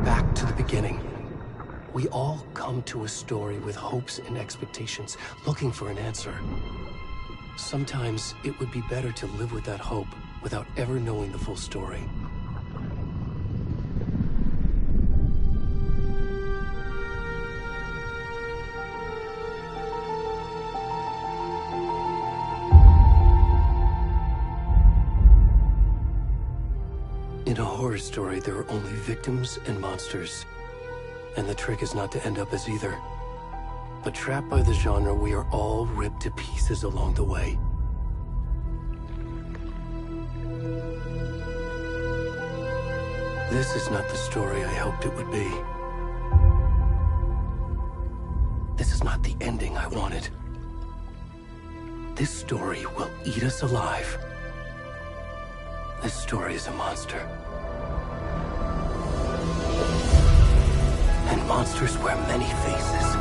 Back to the beginning. We all come to a story with hopes and expectations, looking for an answer. Sometimes it would be better to live with that hope without ever knowing the full story. In a horror story, there are only victims and monsters. And the trick is not to end up as either. But trapped by the genre, we are all ripped to pieces along the way. This is not the story I hoped it would be. This is not the ending I wanted. This story will eat us alive. This story is a monster. And monsters wear many faces.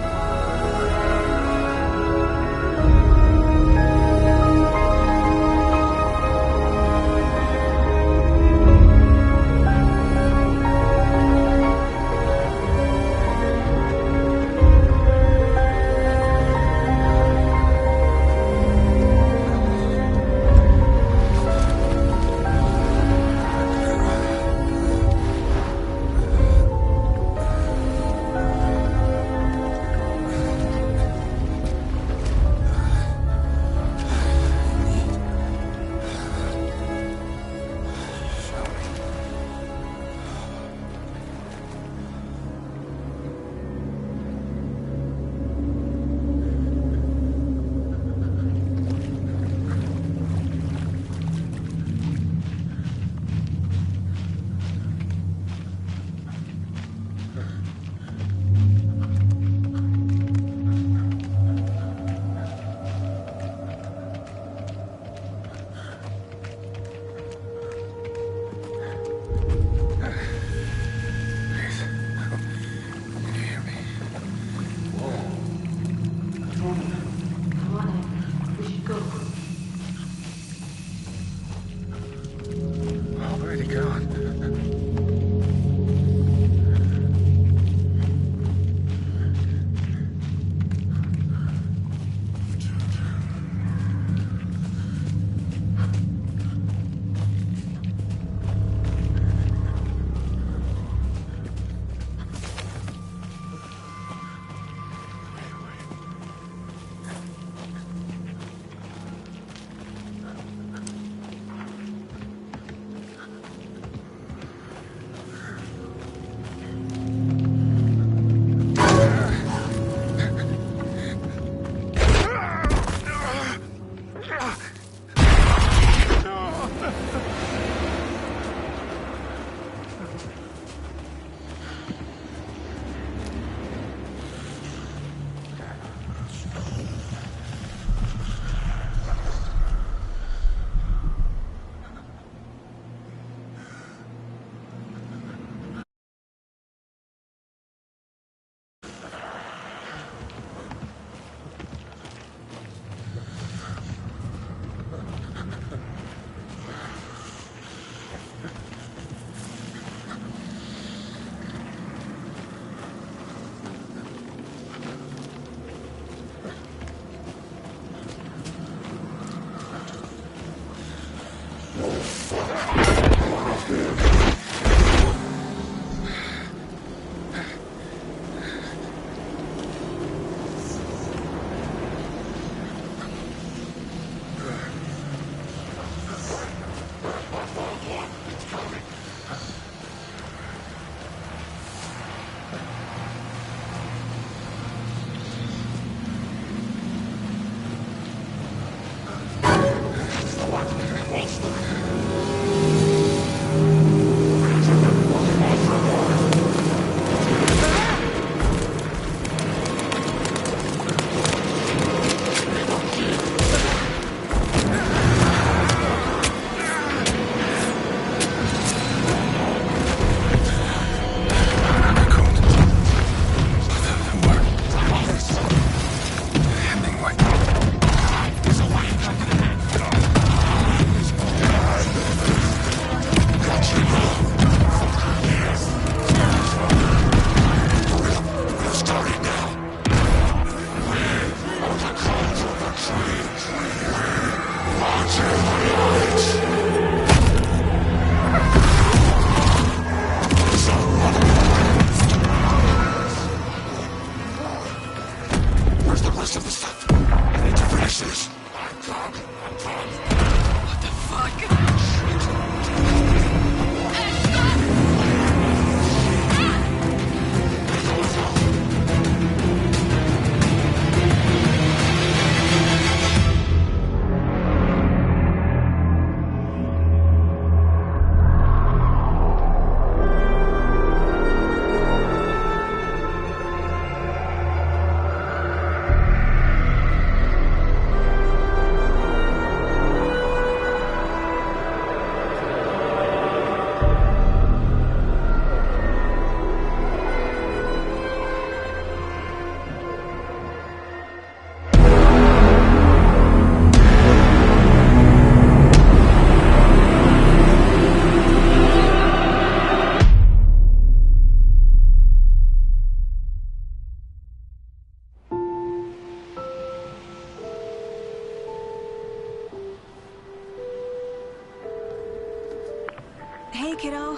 kiddo.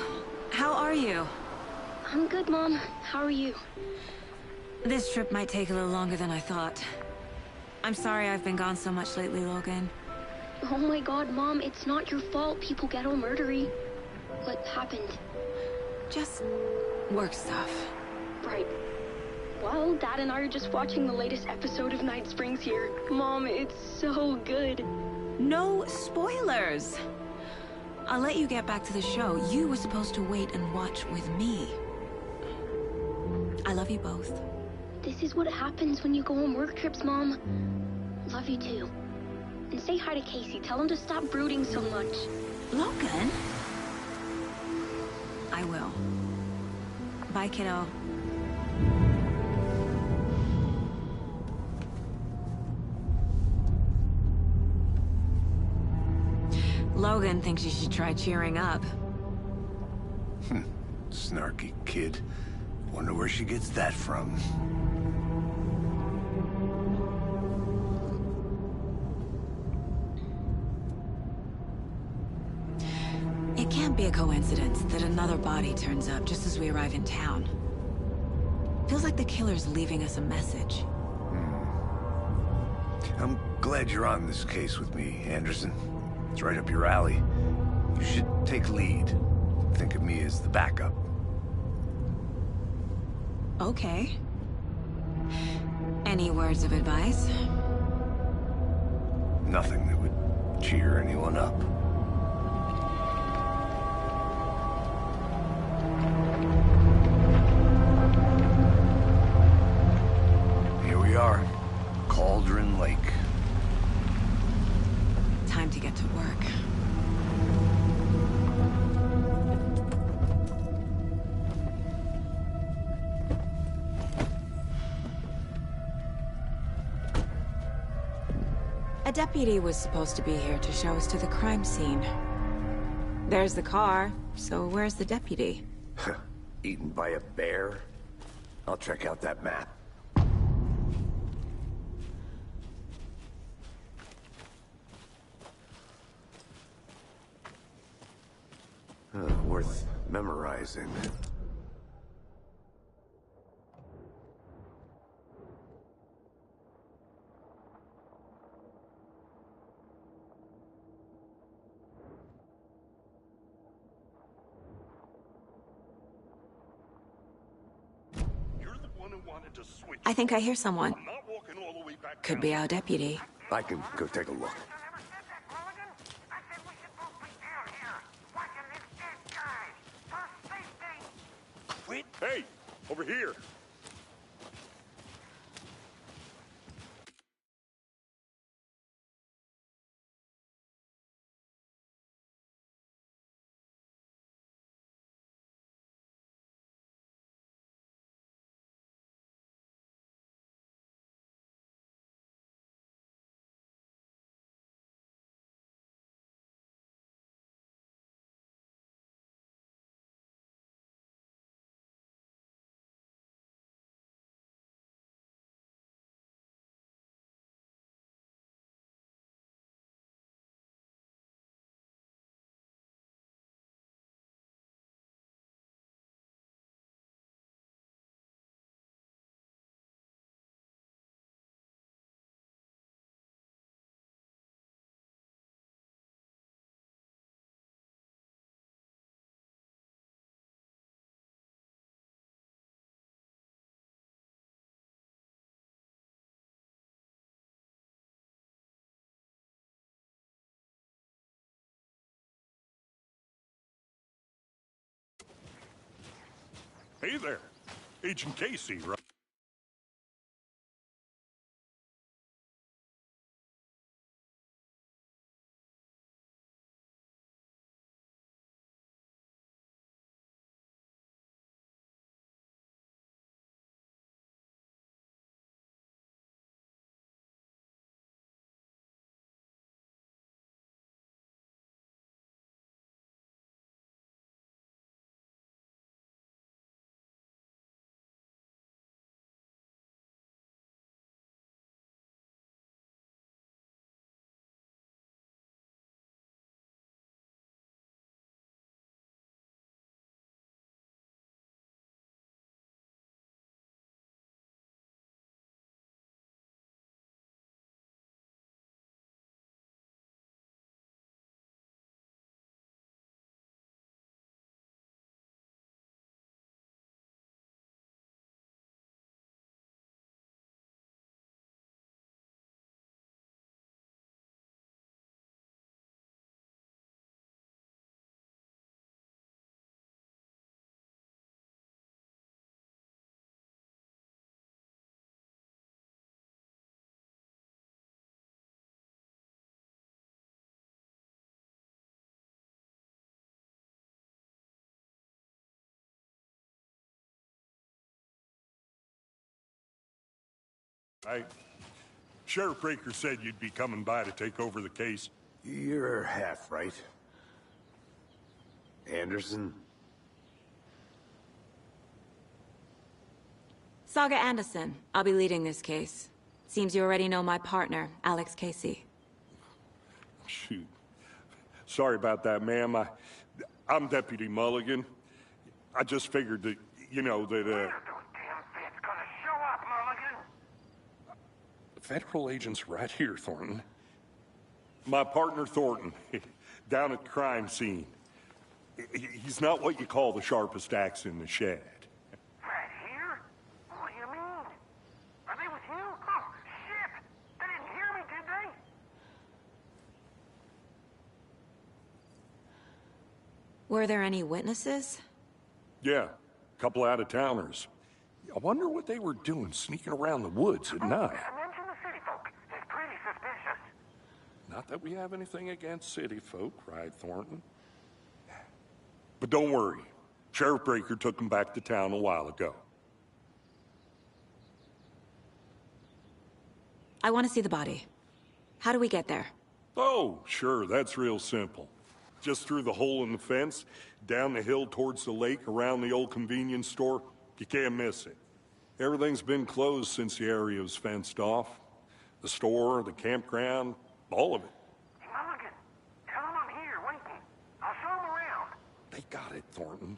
How are you? I'm good, Mom. How are you? This trip might take a little longer than I thought. I'm sorry I've been gone so much lately, Logan. Oh my god, Mom, it's not your fault people get all murdery. What happened? Just work stuff. Right. Well, Dad and I are just watching the latest episode of Night Springs here. Mom, it's so good. No spoilers! I'll let you get back to the show. You were supposed to wait and watch with me. I love you both. This is what happens when you go on work trips, Mom. Love you too. And say hi to Casey. Tell him to stop brooding so much. Logan? I will. Bye, kiddo. Logan thinks you should try cheering up. Snarky kid. Wonder where she gets that from. It can't be a coincidence that another body turns up just as we arrive in town. Feels like the killer's leaving us a message. I'm glad you're on this case with me, Anderson. It's right up your alley. You should take lead. Think of me as the backup. Okay. Any words of advice? Nothing that would cheer anyone up. Here we are. Cauldron Lake. Time to get to work. A deputy was supposed to be here to show us to the crime scene. There's the car, so where's the deputy? Eaten by a bear? I'll check out that map. Worth memorizing. I think I hear someone. Could be our deputy. I can go take a look. Hey, over here. Hey there. Agent Casey, right? right? Sheriff Breaker said you'd be coming by to take over the case. You're half right. Anderson? Saga Anderson. I'll be leading this case. Seems you already know my partner, Alex Casey. Shoot. Sorry about that, ma'am. I'm Deputy Mulligan. I just figured that, you know, that, The federal agent's right here, Thornton. My partner, Thornton, down at the crime scene. He's not what you call the sharpest axe in the shed. Right here? What do you mean? Are they with you? Oh, shit! They didn't hear me, did they? Were there any witnesses? Yeah, a couple out-of-towners. I wonder what they were doing sneaking around the woods at night. Mention the city folk. It's pretty suspicious. Not that we have anything against city folk, right, Thornton? But don't worry. Sheriff Breaker took them back to town a while ago. I want to see the body. How do we get there? Oh, sure, that's real simple. Just through the hole in the fence, down the hill towards the lake, around the old convenience store. You can't miss it. Everything's been closed since the area was fenced off. The store, the campground, all of it. Mulligan, tell them I'm here, waiting. I'll show them around. They got it, Thornton.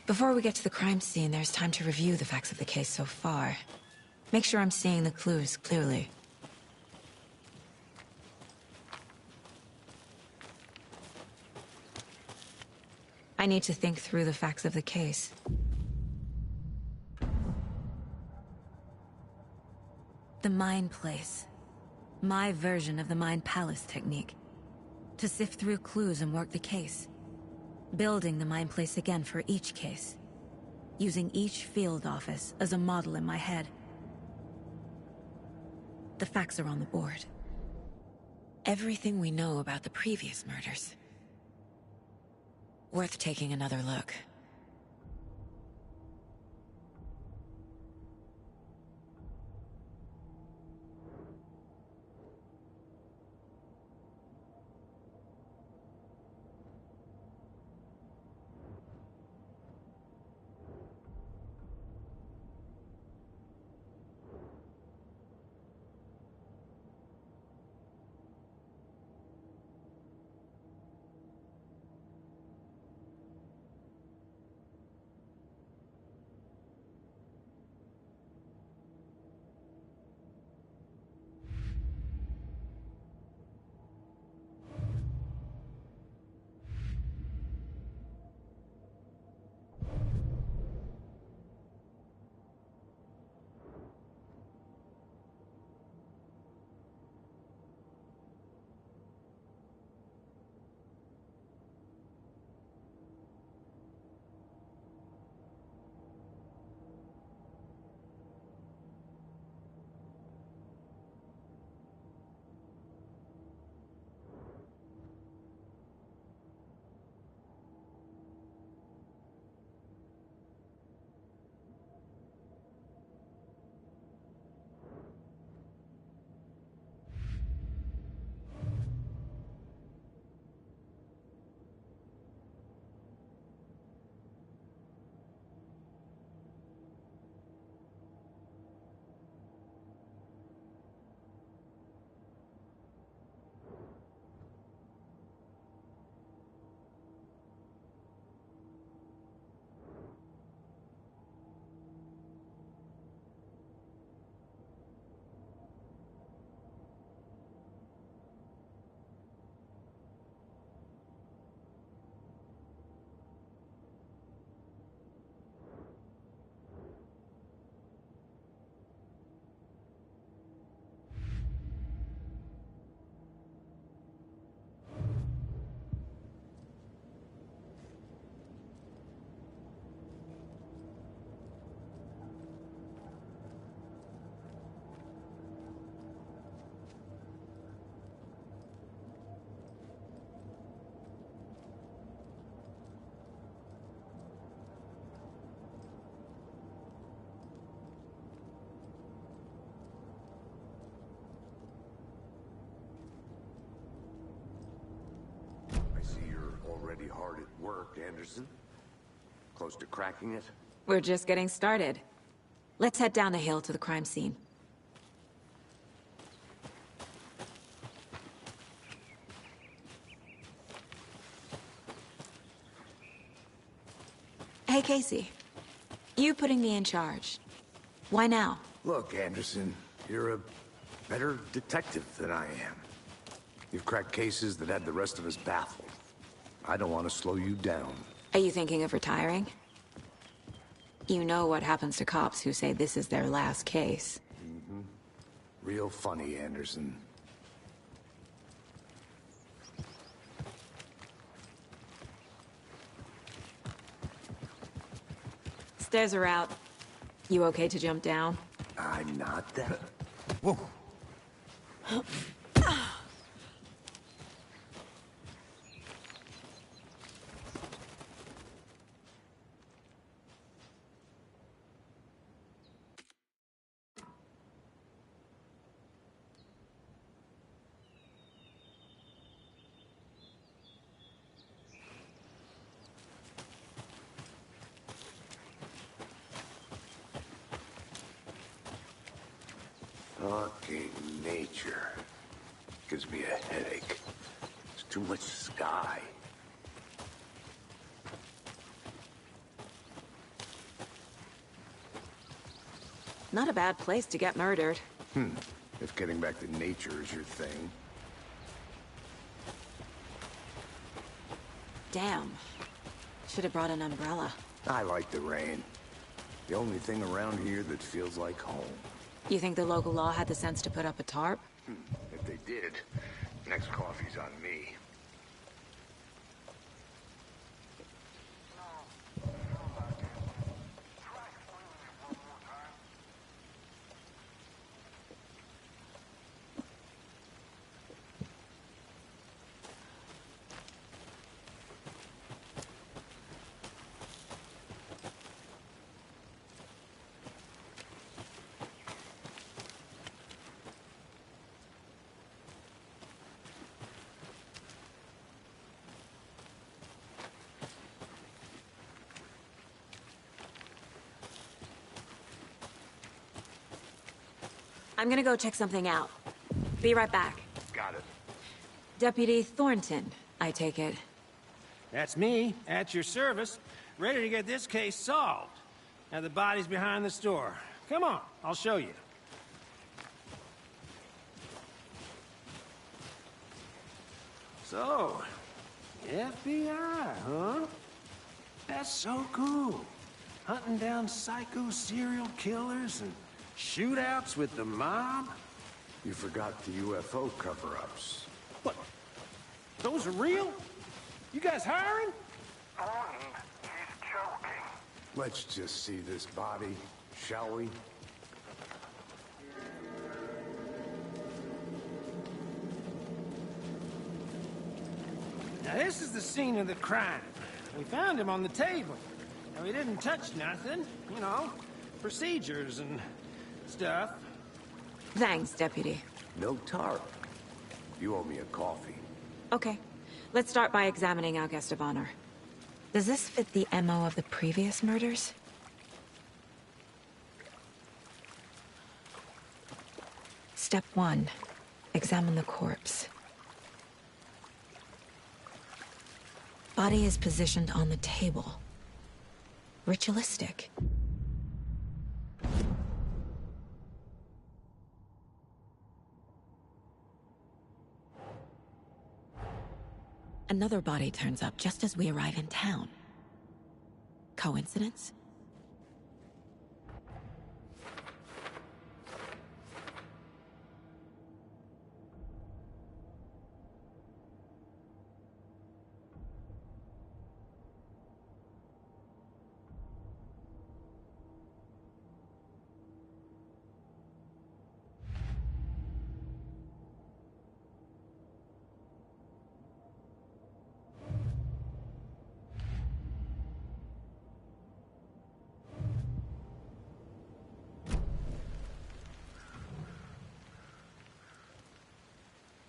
Before we get to the crime scene, there's time to review the facts of the case so far. Make sure I'm seeing the clues clearly. I need to think through the facts of the case. The Mind Place. My version of the Mind Palace technique. To sift through clues and work the case. Building the Mind Place again for each case. Using each field office as a model in my head. The facts are on the board. Everything we know about the previous murders. Worth taking another look. Already hard at work, Anderson. Close to cracking it? We're just getting started. Let's head down the hill to the crime scene. Hey, Casey. You putting me in charge. Why now? Look, Anderson, you're a better detective than I am. You've cracked cases that had the rest of us baffled. I don't want to slow you down. Are you thinking of retiring? You know what happens to cops who say this is their last case. Real funny, Anderson. Stairs are out. You okay to jump down? I'm not that... Whoa! Fucking nature. Gives me a headache. There's too much sky. Not a bad place to get murdered. If getting back to nature is your thing. Damn. Should have brought an umbrella. I like the rain. The only thing around here that feels like home. You think the local law had the sense to put up a tarp? If they did, next coffee's on me. I'm gonna go check something out. Be right back. Got it. Deputy Thornton, I take it. That's me, at your service, ready to get this case solved. Now the body's behind the store. Come on, I'll show you. So, FBI, huh? That's so cool. Hunting down psycho serial killers and shootouts with the mob? You forgot the UFO cover-ups. What? Those are real? You guys hiring? Thornton, he's joking. Let's just see this body, shall we? Now this is the scene of the crime. We found him on the table. Now he didn't touch nothing, you know, procedures and stuff. Thanks, Deputy. No tarp. You owe me a coffee. Okay. Let's start by examining our guest of honor. Does this fit the MO of the previous murders? Step 1. Examine the corpse. Body is positioned on the table. Ritualistic. Another body turns up just as we arrive in town. Coincidence?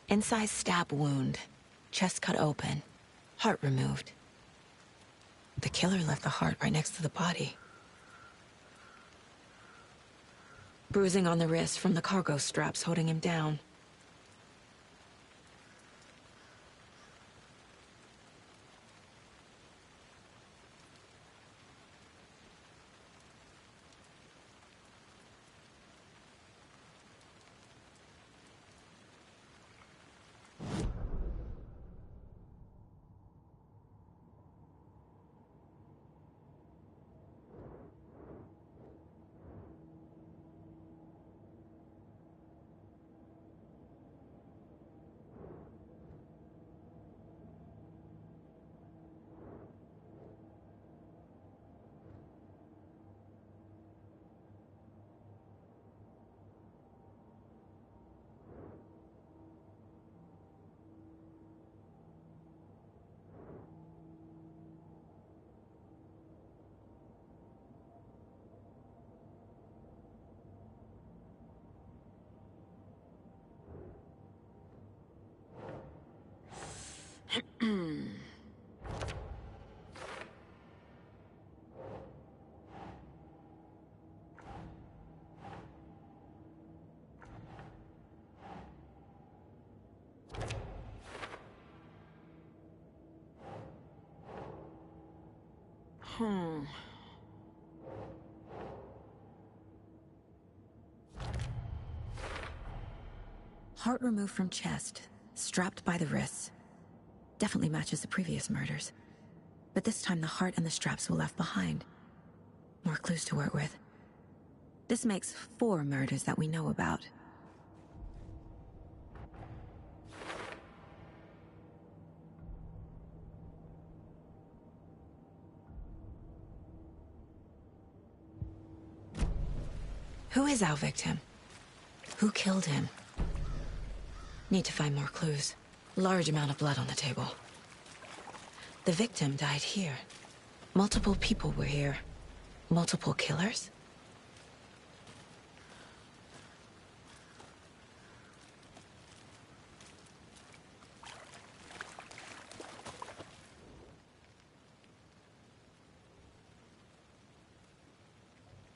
Incised stab wound. Chest cut open. Heart removed. The killer left the heart right next to the body. Bruising on the wrist from the cargo straps holding him down. Heart removed from chest, strapped by the wrists. Definitely matches the previous murders. But this time the heart and the straps were left behind. More clues to work with. This makes 4 murders that we know about. Who is our victim? Who killed him? Need to find more clues. Large amount of blood on the table. The victim died here. Multiple people were here. Multiple killers?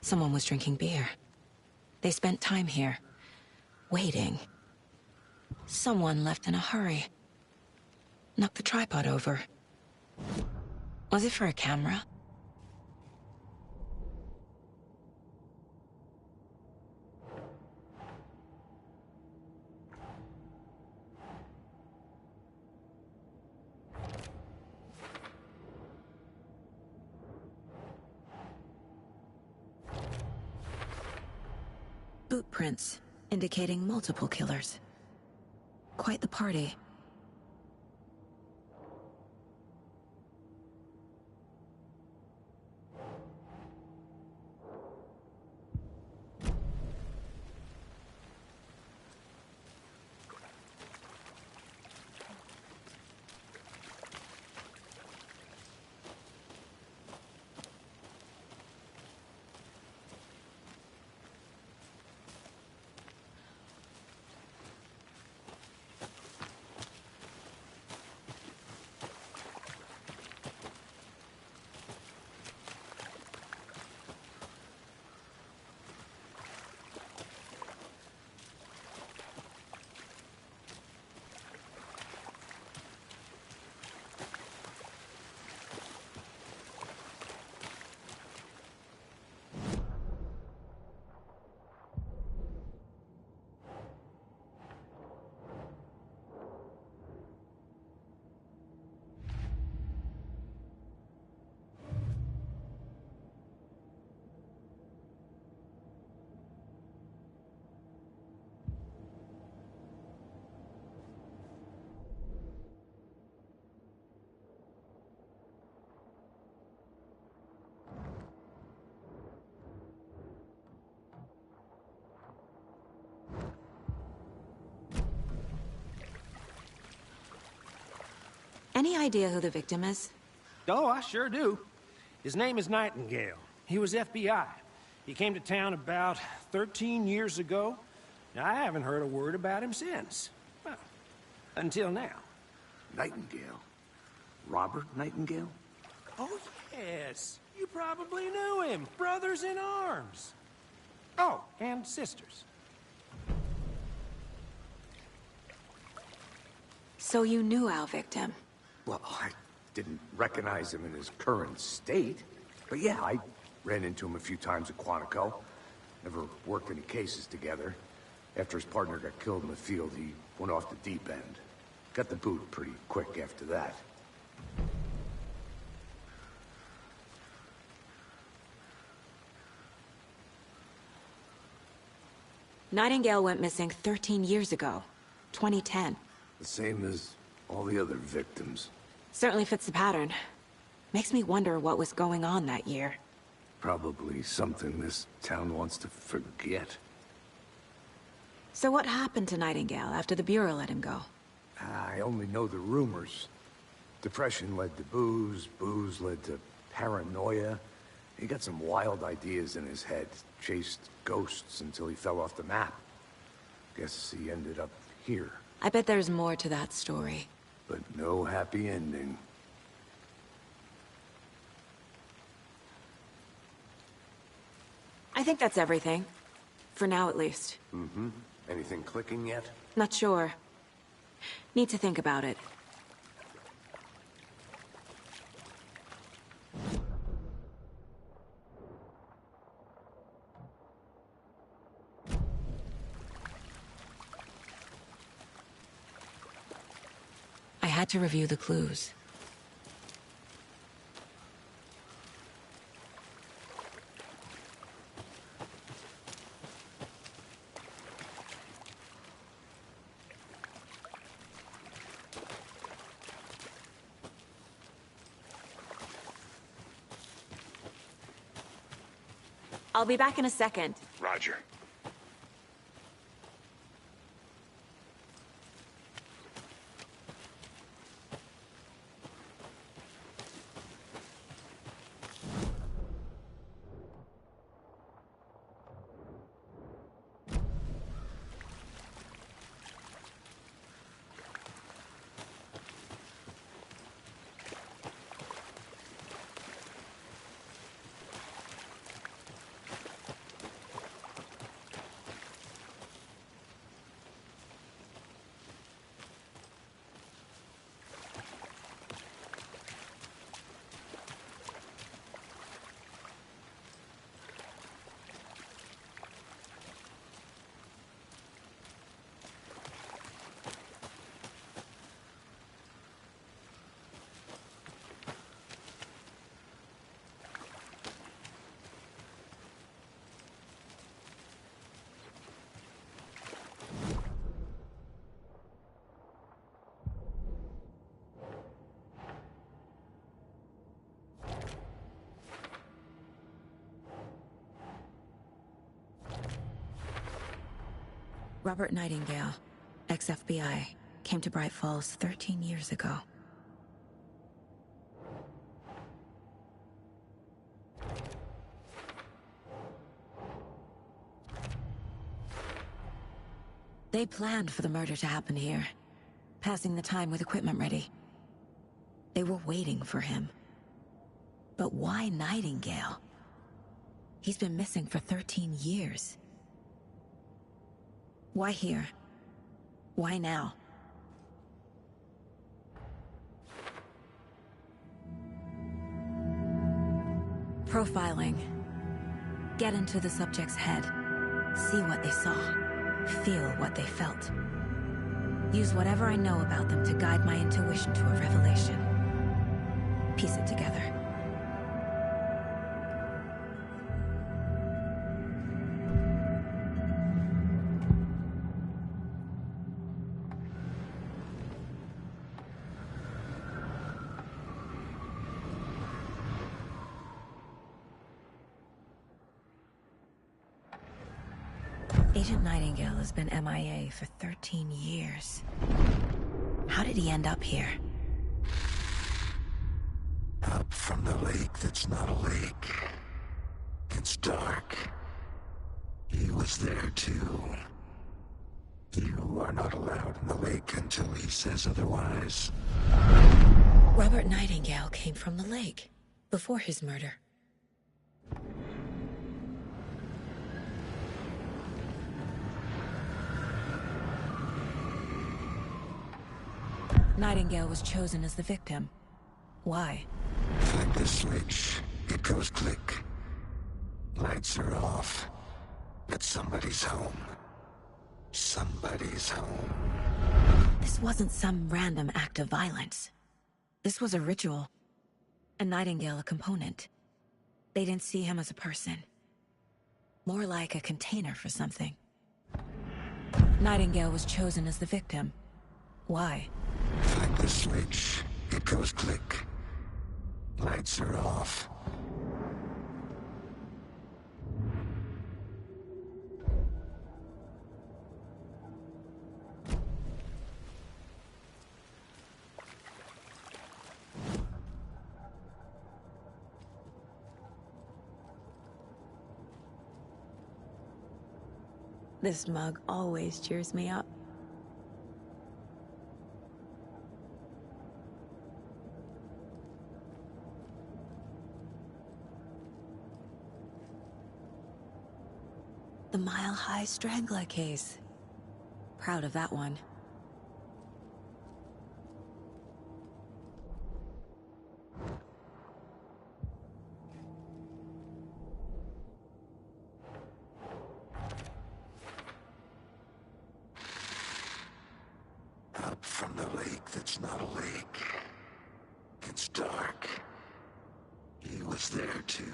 Someone was drinking beer. They spent time here, waiting. Someone left in a hurry. Knocked the tripod over. Was it for a camera? Boot prints, indicating multiple killers. Quite the party. Any idea who the victim is? Oh, I sure do. His name is Nightingale. He was FBI. He came to town about 13 years ago. Now, I haven't heard a word about him since. Well, until now. Nightingale? Robert Nightingale? Oh, yes. You probably knew him. Brothers in arms. Oh, and sisters. So you knew our victim? Well, I didn't recognize him in his current state. But yeah, I ran into him a few times at Quantico. Never worked any cases together. After his partner got killed in the field, he went off the deep end. Got the boot pretty quick after that. Nightingale went missing 13 years ago. 2010. The same as all the other victims. Certainly fits the pattern. Makes me wonder what was going on that year. Probably something this town wants to forget. So what happened to Nightingale after the Bureau let him go? I only know the rumors. Depression led to booze, booze led to paranoia. He got some wild ideas in his head, chased ghosts until he fell off the map. Guess he ended up here. I bet there's more to that story. But no happy ending. I think that's everything. For now, at least. Mm-hmm. Anything clicking yet? Not sure. Need to think about it. I had to review the clues. I'll be back in a second. Roger. Robert Nightingale, ex-FBI, came to Bright Falls 13 years ago. They planned for the murder to happen here, passing the time with equipment ready. They were waiting for him. But why Nightingale? He's been missing for 13 years. Why here? Why now? Profiling. Get into the subject's head. See what they saw. Feel what they felt. Use whatever I know about them to guide my intuition to a revelation. Piece it together. Agent Nightingale has been MIA for 13 years. How did he end up here? Up from the lake that's not a lake. It's dark. He was there too. You are not allowed in the lake until he says otherwise. Robert Nightingale came from the lake, before his murder. Nightingale was chosen as the victim. Why? Like the switch, it goes click. Lights are off. But somebody's home. Somebody's home. This wasn't some random act of violence. This was a ritual. And Nightingale a component. They didn't see him as a person. More like a container for something. Nightingale was chosen as the victim. Why? Like the switch, it goes click. Lights are off. This mug always cheers me up. The Mile High Strangler case. Proud of that one. Up from the lake that's not a lake. It's dark. He was there too.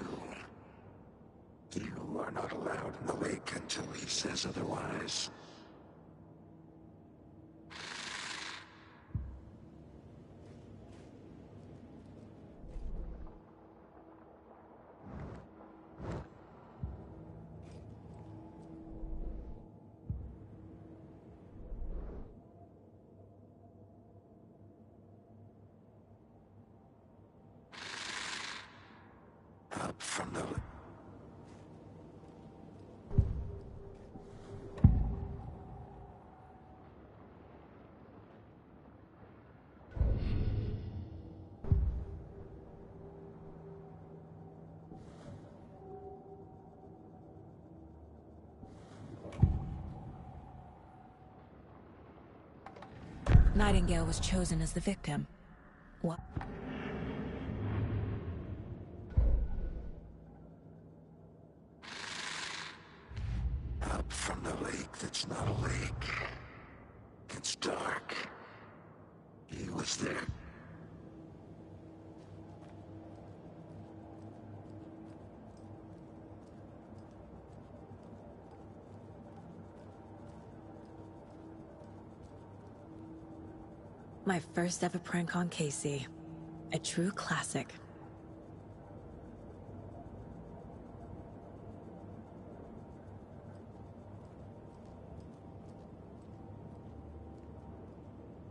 You are not allowed in the lake until he says otherwise. Up from the lake. Nightingale was chosen as the victim. What? Up from the lake that's not a lake. It's dark. He was there. My first ever prank on Casey. A true classic.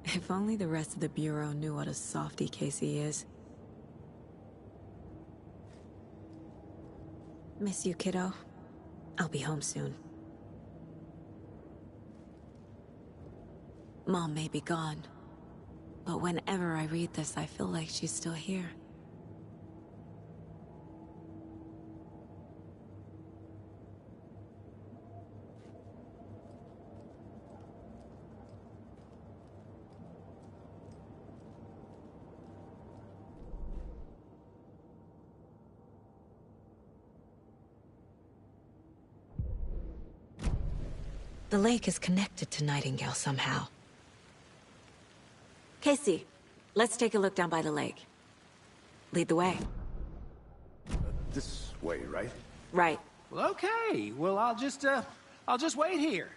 If only the rest of the Bureau knew what a softie Casey is. Miss you, kiddo. I'll be home soon. Mom may be gone, but whenever I read this, I feel like she's still here. The lake is connected to Nightingale somehow. Casey, let's take a look down by the lake. Lead the way. This way, right? Right. Well, okay. Well, I'll just wait here.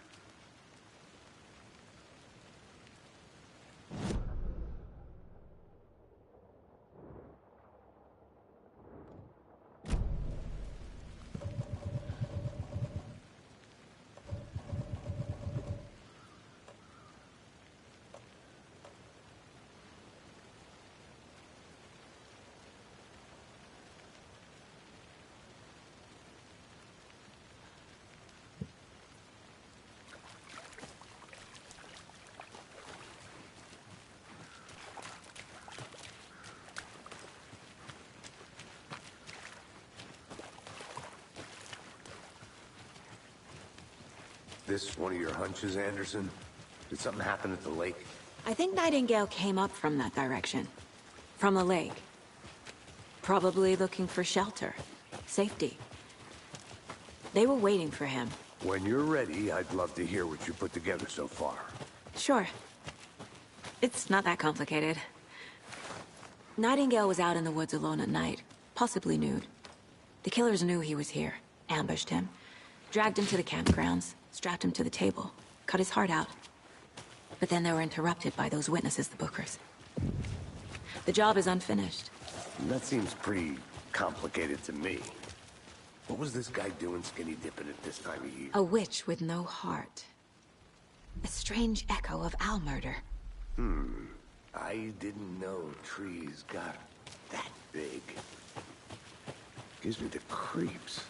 This one of your hunches, Anderson? Did something happen at the lake? I think Nightingale came up from that direction. From the lake. Probably looking for shelter. Safety. They were waiting for him. When you're ready, I'd love to hear what you put together so far. Sure. It's not that complicated. Nightingale was out in the woods alone at night, possibly nude. The killers knew he was here, ambushed him, dragged him to the campgrounds, strapped him to the table, cut his heart out. But then they were interrupted by those witnesses, the Bookers. The job is unfinished. That seems pretty complicated to me. What was this guy doing skinny dipping at this time of year? A witch with no heart. A strange echo of Al murder. I didn't know trees got that big. Gives me the creeps.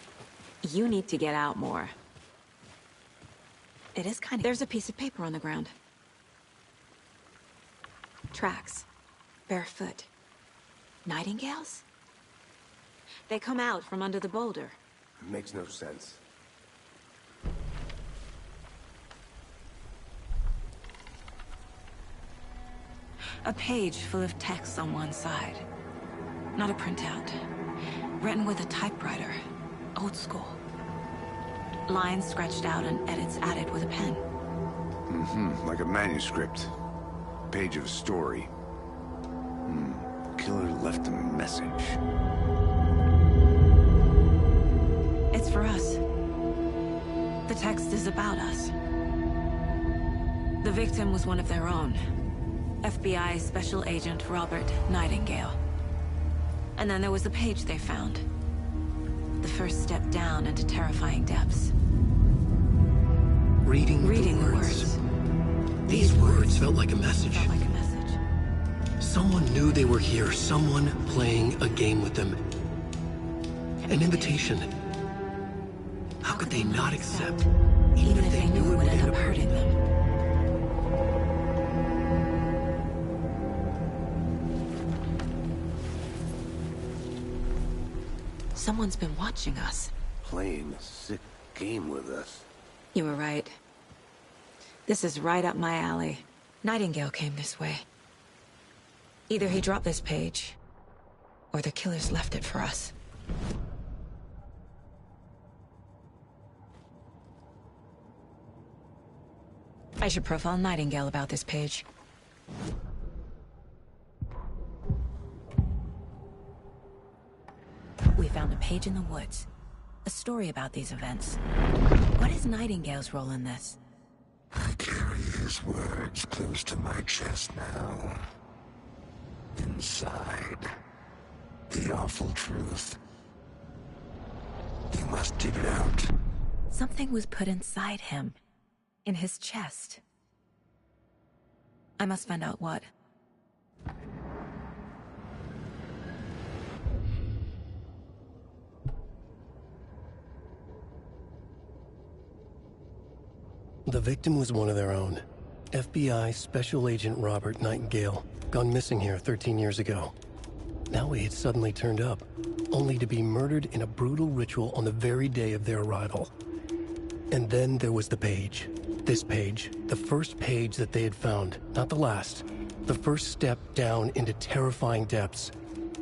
You need to get out more. It is kind of... There's a piece of paper on the ground. Tracks. Barefoot. Nightingales? They come out from under the boulder. It makes no sense. A page full of text on one side. Not a printout. Written with a typewriter. Old school. Lines scratched out and edits added with a pen. Like a manuscript. Page of a story. Killer left a message. It's for us. The text is about us. The victim was one of their own. FBI Special Agent Robert Nightingale. And then there was the page they found. The first step down into terrifying depths. Reading the words. These words felt like a message. Someone knew they were here. Someone playing a game with them. An invitation. How could they not accept, even if they knew it would end up hurting them? Someone's been watching us. Playing a sick game with us. You were right. This is right up my alley. Nightingale came this way. Either he dropped this page, or the killers left it for us. I should profile Nightingale about this page. We found a page in the woods. A story about these events. What is Nightingale's role in this? I carry his words close to my chest now. Inside, the awful truth. You must dig it out. Something was put inside him. In his chest. I must find out what. The victim was one of their own. FBI Special Agent Robert Nightingale, gone missing here 13 years ago. Now he had suddenly turned up, only to be murdered in a brutal ritual on the very day of their arrival. And then there was the page. This page, the first page that they had found, not the last. The first step down into terrifying depths.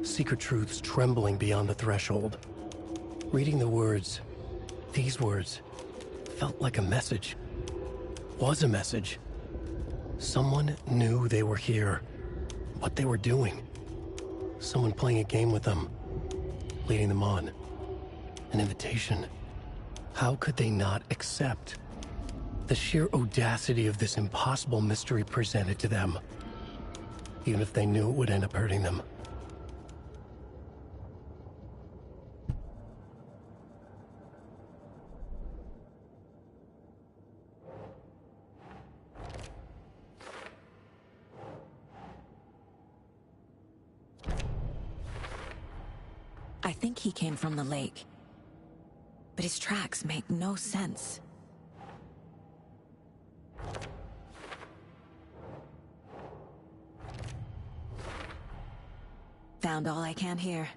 Secret truths trembling beyond the threshold. Reading the words, these words, felt like a message. Was a message. Someone knew they were here. What they were doing. Someone playing a game with them. Leading them on. An invitation. How could they not accept? The sheer audacity of this impossible mystery presented to them. Even if they knew it would end up hurting them. I think he came from the lake. But his tracks make no sense. Found all I can here.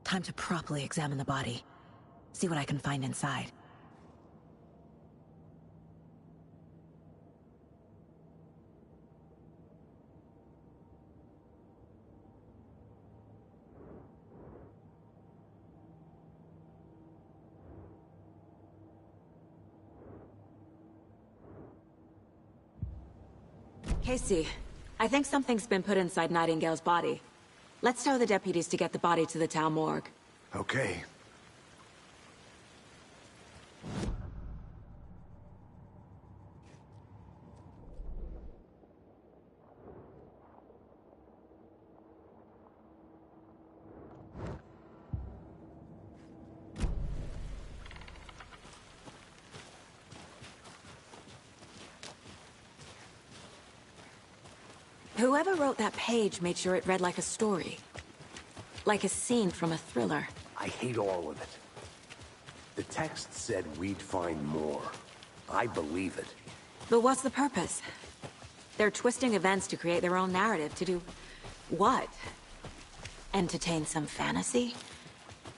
Time to properly examine the body. See what I can find inside. Casey, I think something's been put inside Nightingale's body. Let's tell the deputies to get the body to the town morgue. Okay. Whoever wrote that page made sure it read like a story. Like a scene from a thriller. I hate all of it. The text said we'd find more. I believe it. But what's the purpose? They're twisting events to create their own narrative, to do... what? Entertain some fantasy?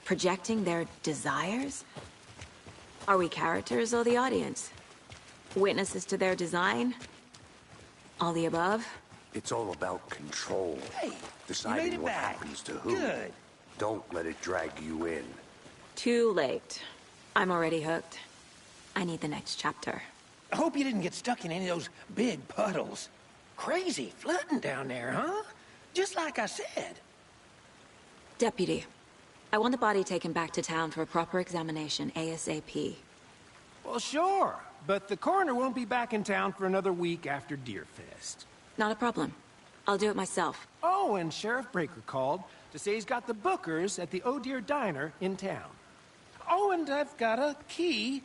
Projecting their desires? Are we characters or the audience? Witnesses to their design? All the above? It's all about control. Hey, you made deciding it what back. happens to who. Good. Don't let it drag you in. Too late. I'm already hooked. I need the next chapter. I hope you didn't get stuck in any of those big puddles. Crazy flooding down there, huh? Just like I said. Deputy, I want the body taken back to town for a proper examination ASAP. Well, sure. But the coroner won't be back in town for another week after Deerfest. Not a problem. I'll do it myself. Oh, and Sheriff Breaker called to say he's got the Bookers at the Oh Dear Diner in town. Oh, and I've got a key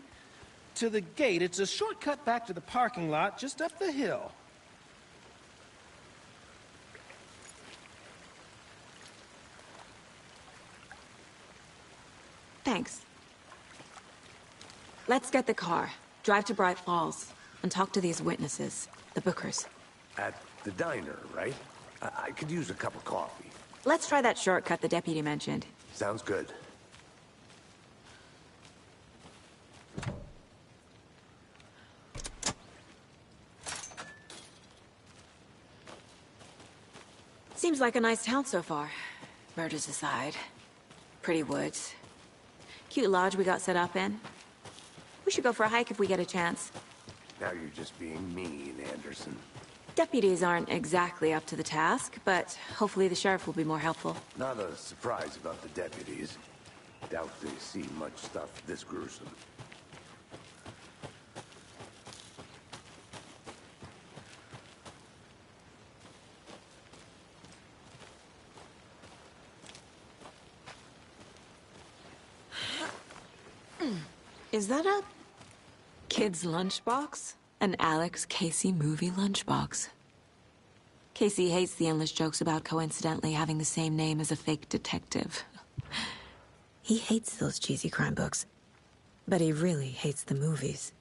to the gate. It's a shortcut back to the parking lot just up the hill. Thanks. Let's get the car, drive to Bright Falls, and talk to these witnesses, the Bookers. At the diner, right? I could use a cup of coffee. Let's try that shortcut the deputy mentioned. Sounds good. Seems like a nice town so far. Murders aside. Pretty woods. Cute lodge we got set up in. We should go for a hike if we get a chance. Now you're just being mean, Anderson. Deputies aren't exactly up to the task, but hopefully the sheriff will be more helpful. Not a surprise about the deputies. Doubt they see much stuff this gruesome. Is that a kid's lunchbox? An Alex Casey movie lunchbox. Casey hates the endless jokes about coincidentally having the same name as a fake detective. He hates those cheesy crime books, but he really hates the movies.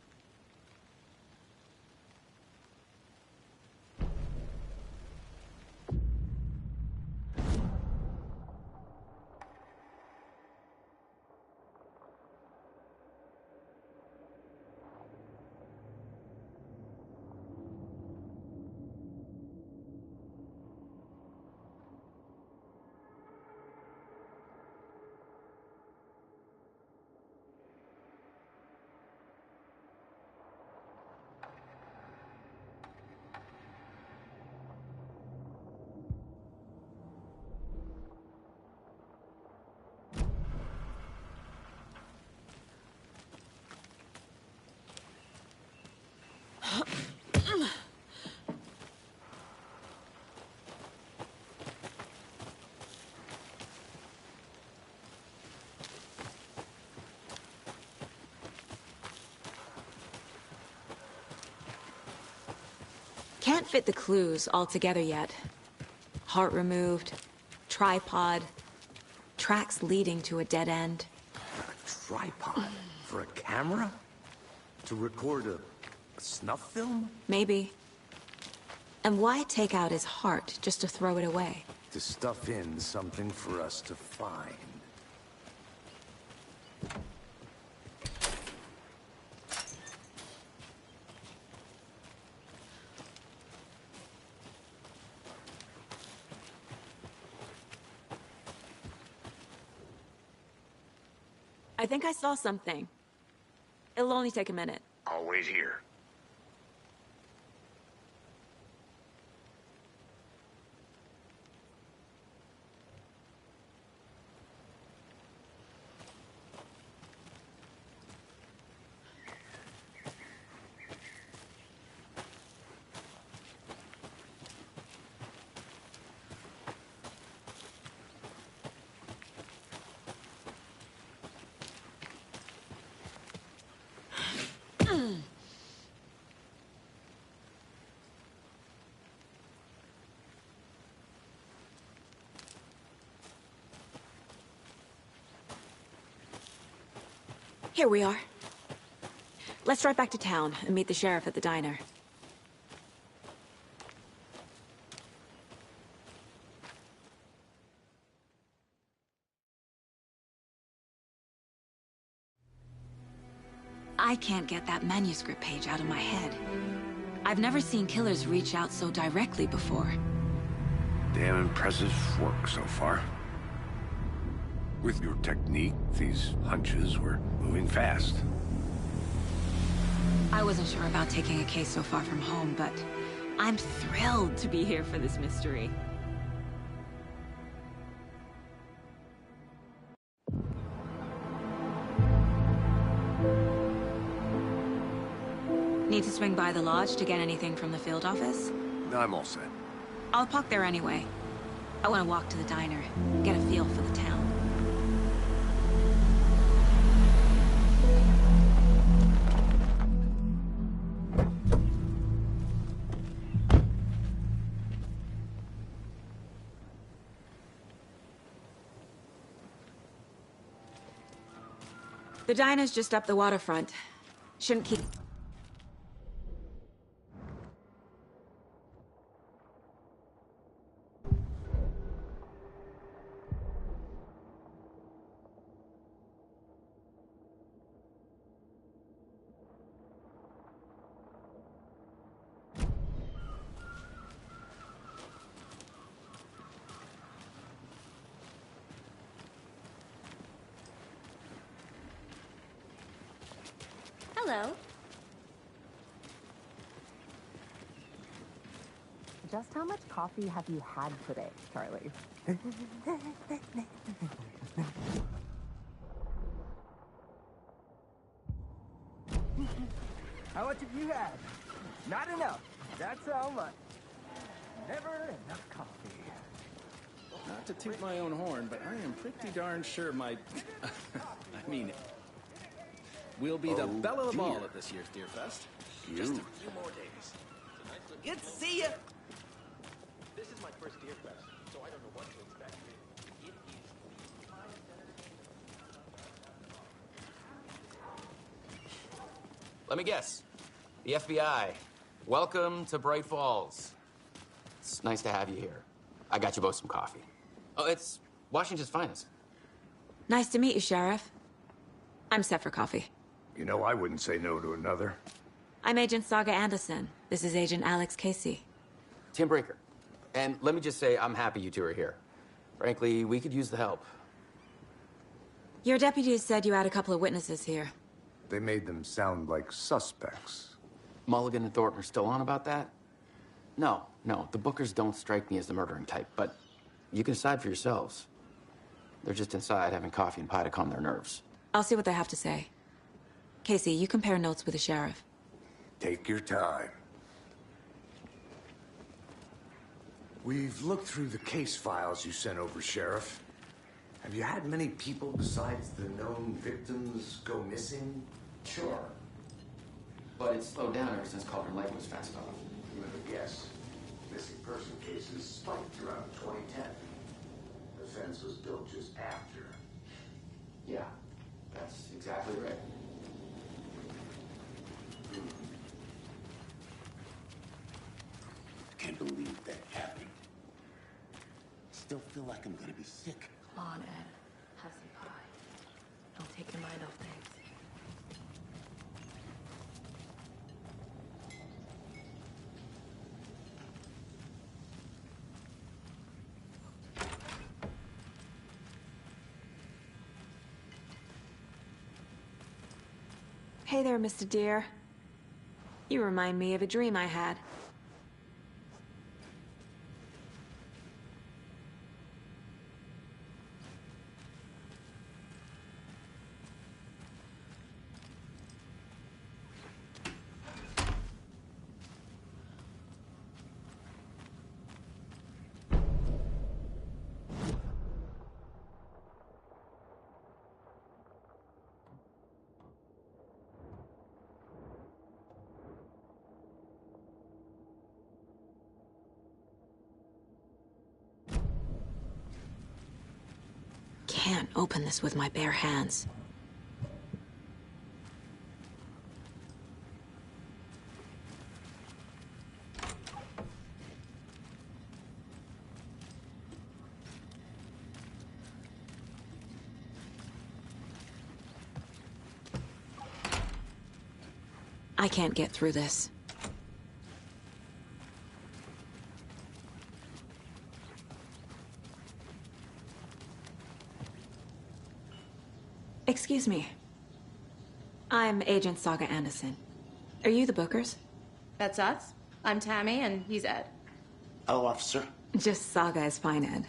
Can't fit the clues all together yet. Heart removed, tripod, tracks leading to a dead end. A tripod? For a camera? To record a snuff film? Maybe. And why take out his heart just to throw it away? To stuff in something for us to find. I think I saw something. It'll only take a minute. I'll wait here. Here we are. Let's drive back to town and meet the sheriff at the diner. I can't get that manuscript page out of my head. I've never seen killers reach out so directly before. Damn impressive work so far. With your technique, these hunches were moving fast. I wasn't sure about taking a case so far from home, but I'm thrilled to be here for this mystery. Need to swing by the lodge to get anything from the field office? I'm all set. I'll park there anyway. I want to walk to the diner, get a feel for the town. The diner's just up the waterfront. Shouldn't keep... Hello. Just how much coffee have you had today, Charlie? How much have you had? Not enough. That's how much. Never enough coffee. Not to toot my own horn, but I am pretty darn sure my... I mean, we'll be the belle of the ball at this year's Deer Fest. Just a few more days. Good to see you! This is my first Deer Fest, so I don't know what to expect. Let me guess. The FBI. Welcome to Bright Falls. It's nice to have you here. I got you both some coffee. Oh, it's Washington's finest. Nice to meet you, Sheriff. I'm set for coffee. You know, I wouldn't say no to another. I'm Agent Saga Anderson. This is Agent Alex Casey. Tim Breaker. And let me just say, I'm happy you two are here. Frankly, we could use the help. Your deputies said you had a couple of witnesses here. They made them sound like suspects. Mulligan and Thornton are still on about that? No, the Bookers don't strike me as the murdering type, but you can decide for yourselves. They're just inside having coffee and pie to calm their nerves. I'll see what they have to say. Casey, you compare notes with the sheriff. Take your time. We've looked through the case files you sent over, Sheriff. Have you had many people besides the known victims go missing? Sure. But it's slowed down ever since Cauldron Lake was fenced off. You have a guess. Missing person cases spiked around 2010. The fence was built just after. Yeah, that's exactly right. I can't believe that happened. Still feel like I'm gonna be sick. Come on, Ed. Have some pie. Don't take your mind off things. Hey there, Mr. Deer. You remind me of a dream I had. can't open this with my bare hands. I can't get through this. Excuse me. I'm Agent Saga Anderson. Are you the Bookers? That's us. I'm Tammy, and he's Ed. Hello, officer. Just Saga is fine, Ed.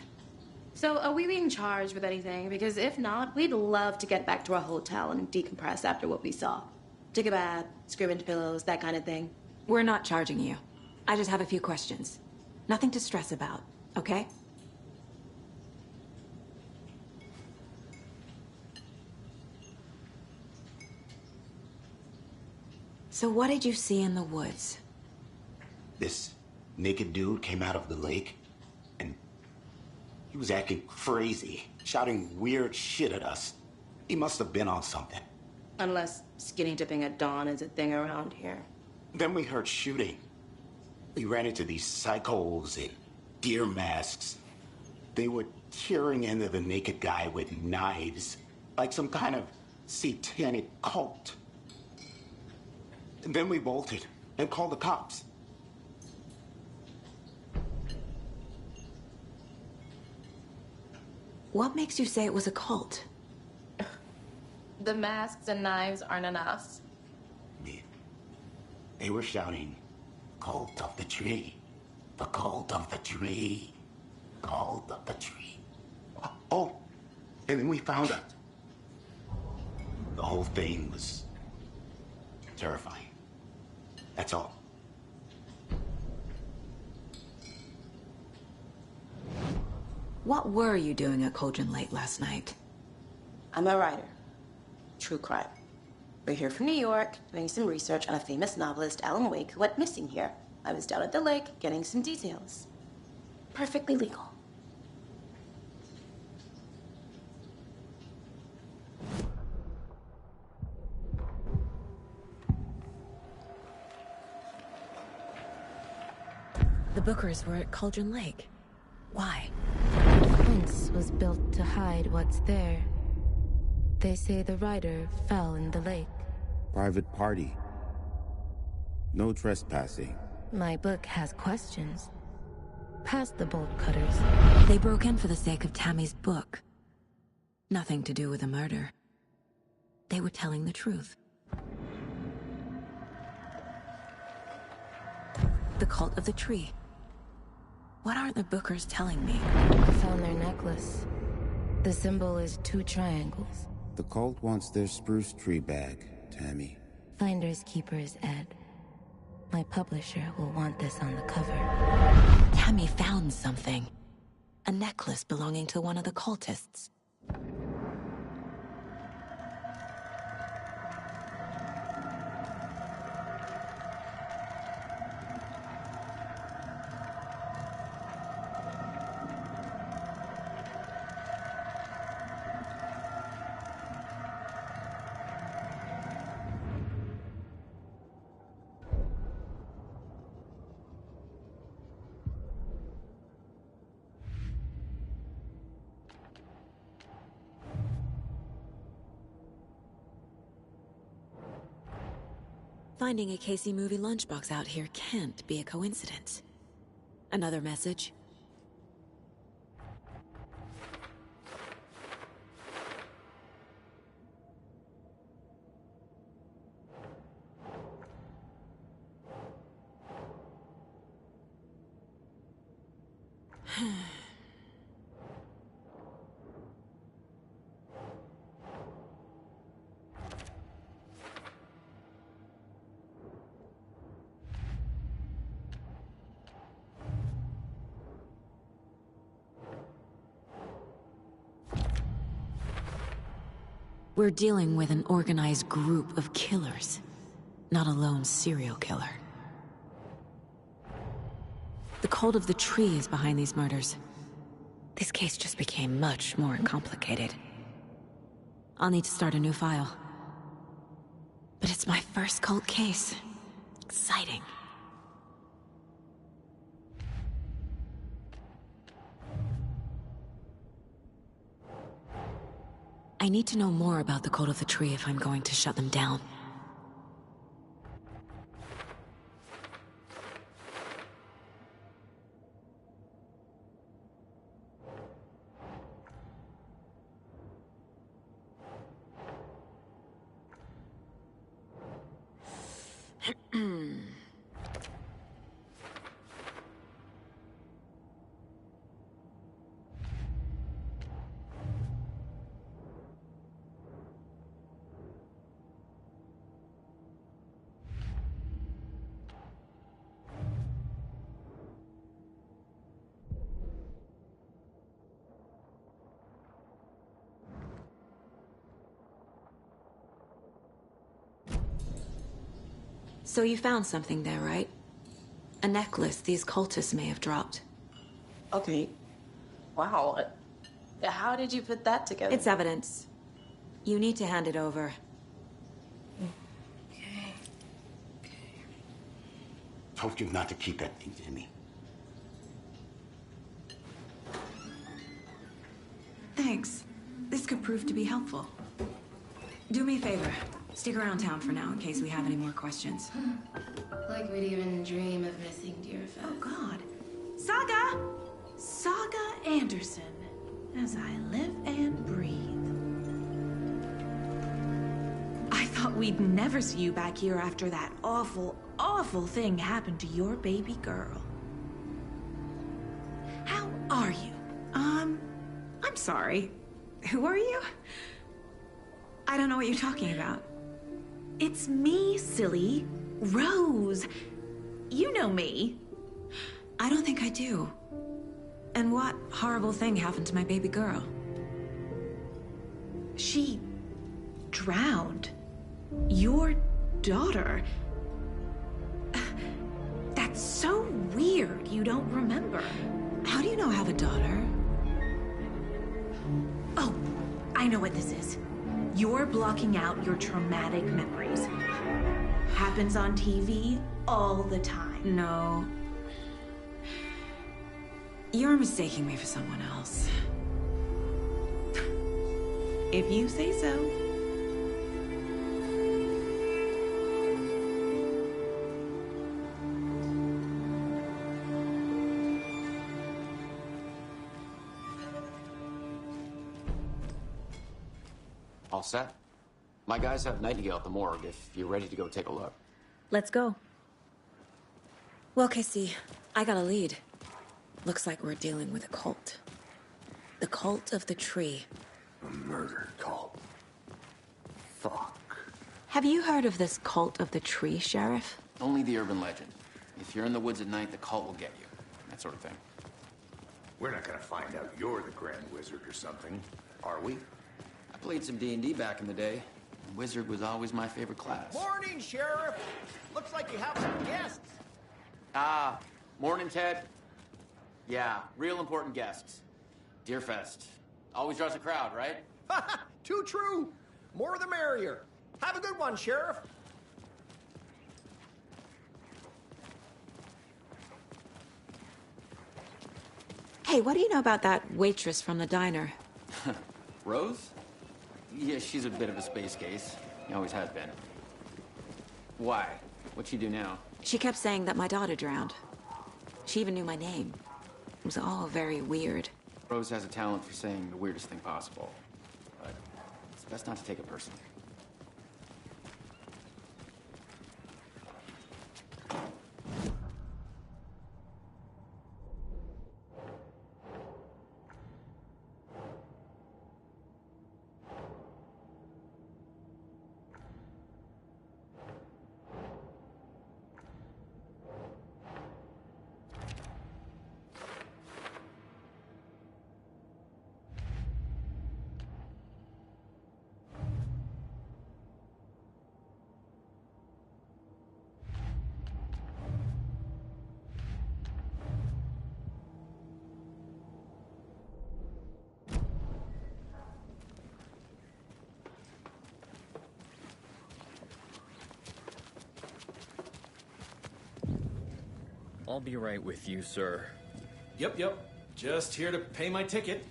So, are we being charged with anything? Because if not, we'd love to get back to our hotel and decompress after what we saw. Take a bath, scream into pillows, that kind of thing. We're not charging you. I just have a few questions. Nothing to stress about, okay? So what did you see in the woods? This naked dude came out of the lake, and he was acting crazy, shouting weird shit at us. He must have been on something. Unless skinny dipping at dawn is a thing around here. Then we heard shooting. We ran into these psychos in deer masks. They were tearing into the naked guy with knives, like some kind of satanic cult. And then we bolted and called the cops. What makes you say it was a cult? The masks and knives aren't enough. They were shouting, "Cult of the tree, the cult of the tree, cult of the tree." Oh, and then we found out. The whole thing was terrifying. That's all. What were you doing at Cauldron Lake last night? I'm a writer. True crime. We're here from New York, doing some research on a famous novelist, Alan Wake, who went missing here. I was down at the lake, getting some details. Perfectly legal. The Bookers were at Cauldron Lake. Why? The fence was built to hide what's there. They say the rider fell in the lake. Private party. No trespassing. My book has questions. Past the bolt cutters. They broke in for the sake of Tammy's book. Nothing to do with a murder. They were telling the truth. The cult of the tree. What aren't the Bookers telling me? I found their necklace. The symbol is 2 triangles. The cult wants their spruce tree back, Tammy. Finders keepers, Ed. My publisher will want this on the cover. Tammy found something. A necklace belonging to one of the cultists. Finding a Casey movie lunchbox out here can't be a coincidence. Another message? We're dealing with an organized group of killers, not a lone serial killer. The cult of the tree is behind these murders. This case just became much more complicated. I'll need to start a new file. But it's my first cult case. Exciting. I need to know more about the Cult of the Tree if I'm going to shut them down. So you found something there, right? A necklace these cultists may have dropped. Okay. Wow. How did you put that together? It's evidence. You need to hand it over. Told you not to keep that thing to me. Thanks. This could prove to be helpful. Do me a favor. Stick around town for now in case we have any more questions. Like we'd even dream of missing Deerfest. Oh, God. Saga! Saga Anderson. As I live and breathe. I thought we'd never see you back here after that awful, awful thing happened to your baby girl. How are you? I'm sorry. Who are you? I don't know what you're talking about. It's me, silly. Rose. You know me. I don't think I do. And what horrible thing happened to my baby girl? She drowned. Your daughter. That's so weird you don't remember. How do you know I have a daughter? Oh, I know what this is. You're blocking out your traumatic memories. Happens on TV all the time. No. You're mistaking me for someone else. If you say so. All set? My guys have Nightingale at the morgue if you're ready to go take a look. Let's go. Well, Casey, I got a lead. Looks like we're dealing with a cult. The Cult of the Tree. A murder cult. Fuck. Have you heard of this Cult of the Tree, Sheriff? Only the urban legend. If you're in the woods at night, the cult will get you. That sort of thing. We're not gonna find out you're the Grand Wizard or something, are we? I played some D&D back in the day. And Wizard was always my favorite class. Morning, Sheriff. Looks like you have some guests. Ah, morning, Ted. Yeah, real important guests. Deerfest. Always draws a crowd, right? Too true. More the merrier. Have a good one, Sheriff. Hey, what do you know about that waitress from the diner? Rose? Yeah, she's a bit of a space case. She always has been. Why? What'd she do now? She kept saying that my daughter drowned. She even knew my name. It was all very weird. Rose has a talent for saying the weirdest thing possible. But it's best not to take it personally. I'll be right with you, sir. Yep. Just here to pay my ticket.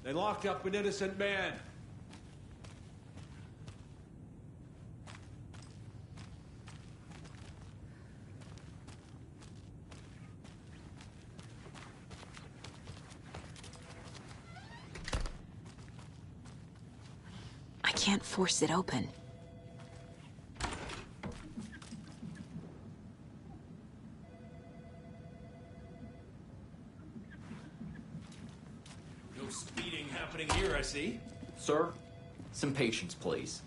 They locked up an innocent man. I can't force it open. No speeding happening here, I see. Sir, some patience, please.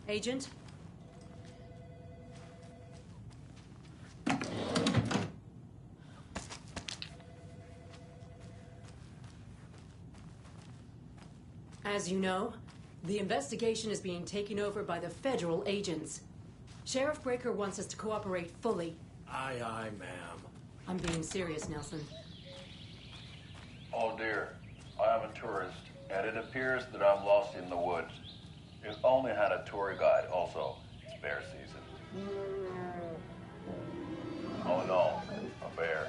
Agent? As you know, the investigation is being taken over by the federal agents. Sheriff Breaker wants us to cooperate fully. Aye, ma'am. I'm being serious, Nelson. Oh dear, I am a tourist, and it appears that I'm lost in the woods. You only had a tour guide, also. It's bear season. Oh no, a bear.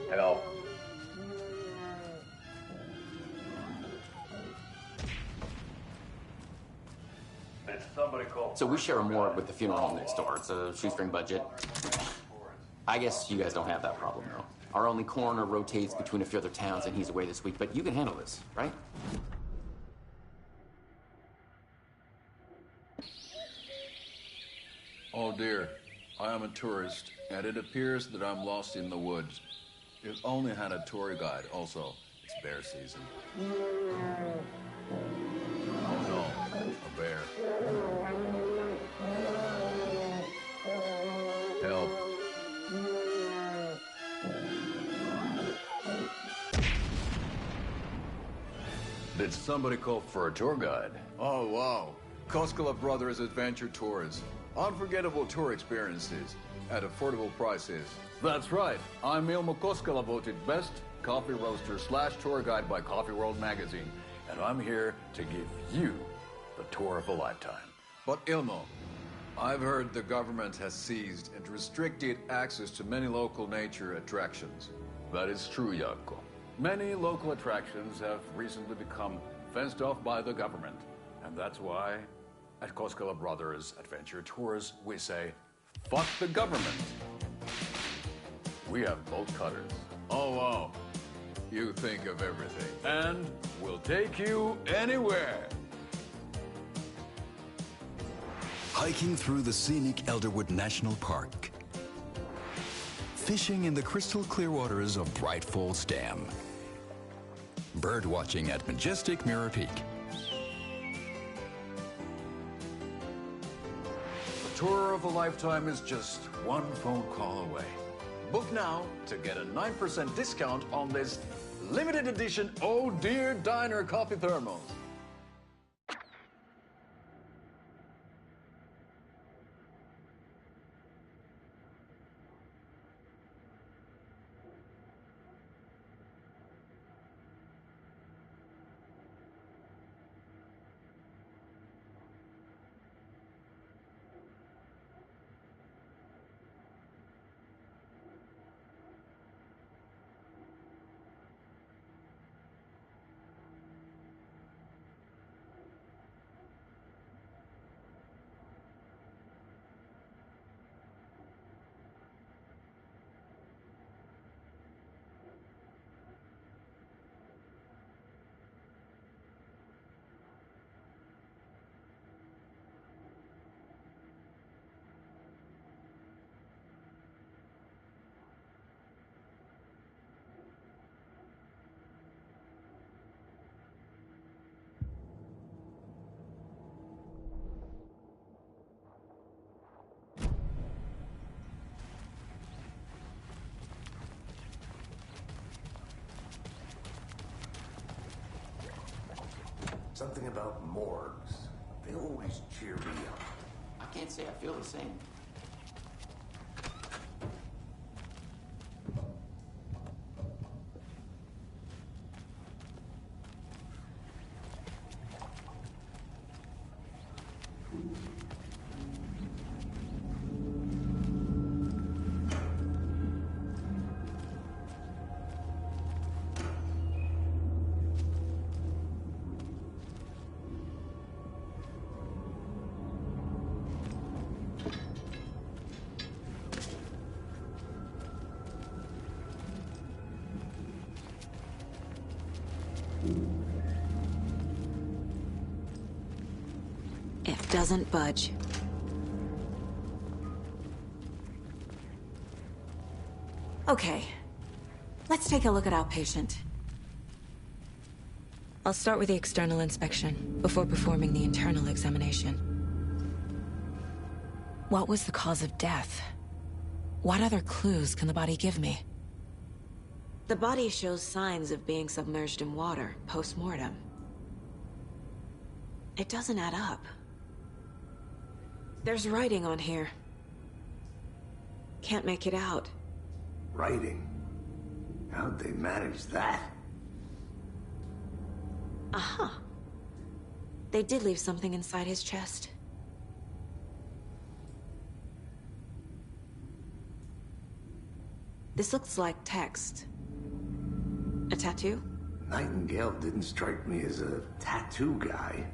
Help. Did somebody call? So we share a morgue with the funeral home next door. It's a shoestring budget. I guess you guys don't have that problem, though. Our only coroner rotates between a few other towns, and he's away this week, but you can handle this, right? Oh dear, I am a tourist, and it appears that I'm lost in the woods. You only had a tour guide, also. It's bear season. Oh no, a bear. Help. Did somebody call for a tour guide? Oh, wow. Koskela Brothers Adventure Tours. Unforgettable tour experiences at affordable prices. That's right. I'm Ilmo Koskela, voted best coffee roaster / tour guide by Coffee World magazine. And I'm here to give you the tour of a lifetime. But Ilmo, I've heard the government has seized and restricted access to many local nature attractions. That is true, Jaakko. Many local attractions have recently become fenced off by the government. And that's why, at Koskela Brothers Adventure Tours, we say, fuck the government. We have bolt cutters. Oh, wow. You think of everything. And we'll take you anywhere. Hiking through the scenic Elderwood National Park. Fishing in the crystal clear waters of Bright Falls Dam. Bird watching at majestic Mirror Peak. The tour of a lifetime is just one phone call away. Book now to get a 9% discount on this limited edition Oh Dear Diner coffee thermos. Something about morgues. They always cheer me up. I can't say I feel the same. It doesn't budge. Okay, let's take a look at our patient. I'll start with the external inspection before performing the internal examination. What was the cause of death? What other clues can the body give me? The body shows signs of being submerged in water post-mortem. It doesn't add up. There's writing on here. Can't make it out. Writing? How'd they manage that? Uh-huh. They did leave something inside his chest. This looks like text. A tattoo? Nightingale didn't strike me as a tattoo guy.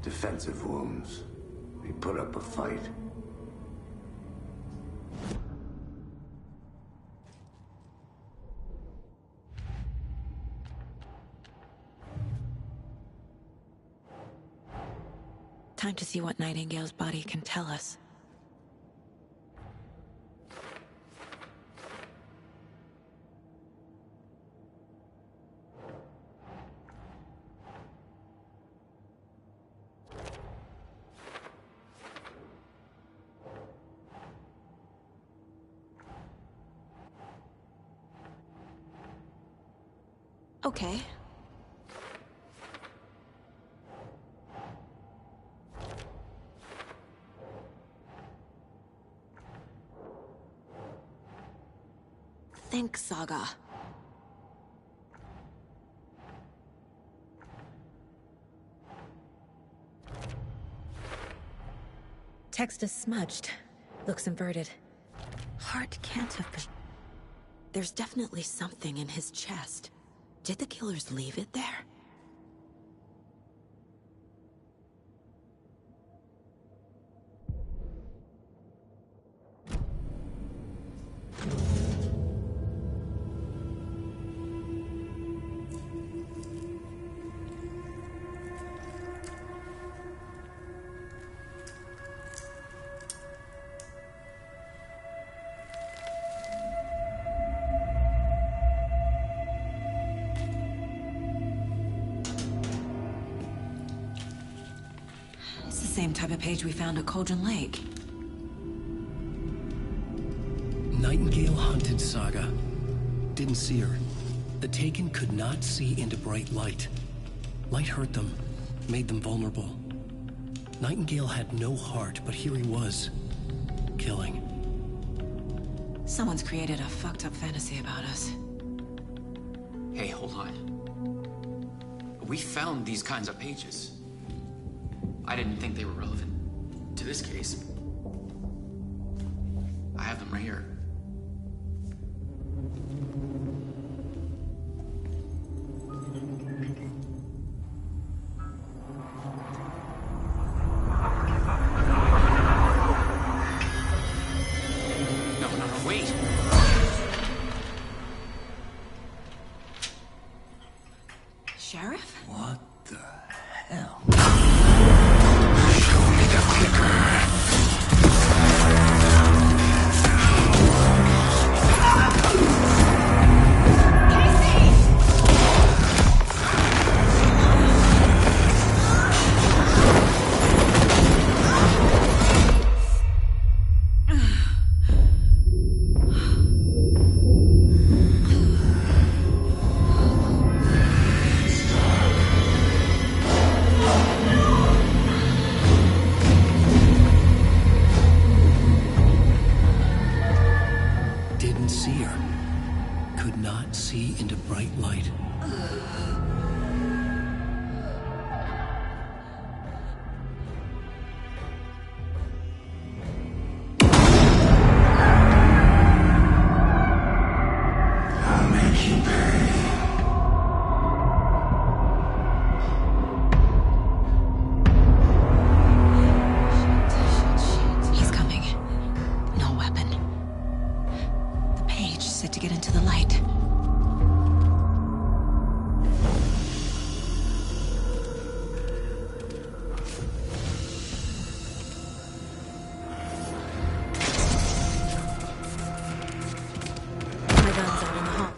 Defensive wounds. He put up a fight. Time to see what Nightingale's body can tell us. Okay. Think Saga. Text is smudged. Looks inverted. Heart can't have been. There's definitely something in his chest. Did the killers leave it there? Same type of page we found at Cauldron Lake. Nightingale Hunted Saga. Didn't see her. The Taken could not see into bright light. Light hurt them, made them vulnerable. Nightingale had no heart, but here he was, killing. Someone's created a fucked up fantasy about us. Hey, hold on. We found these kinds of pages. I didn't think they were relevant to this case. I have them right here. No, wait! Sheriff? What the hell? Didn't see her. Could not see into bright light. I'll make you pay. He's coming. No weapon. The page set to get into the light. My gun's out in the hall.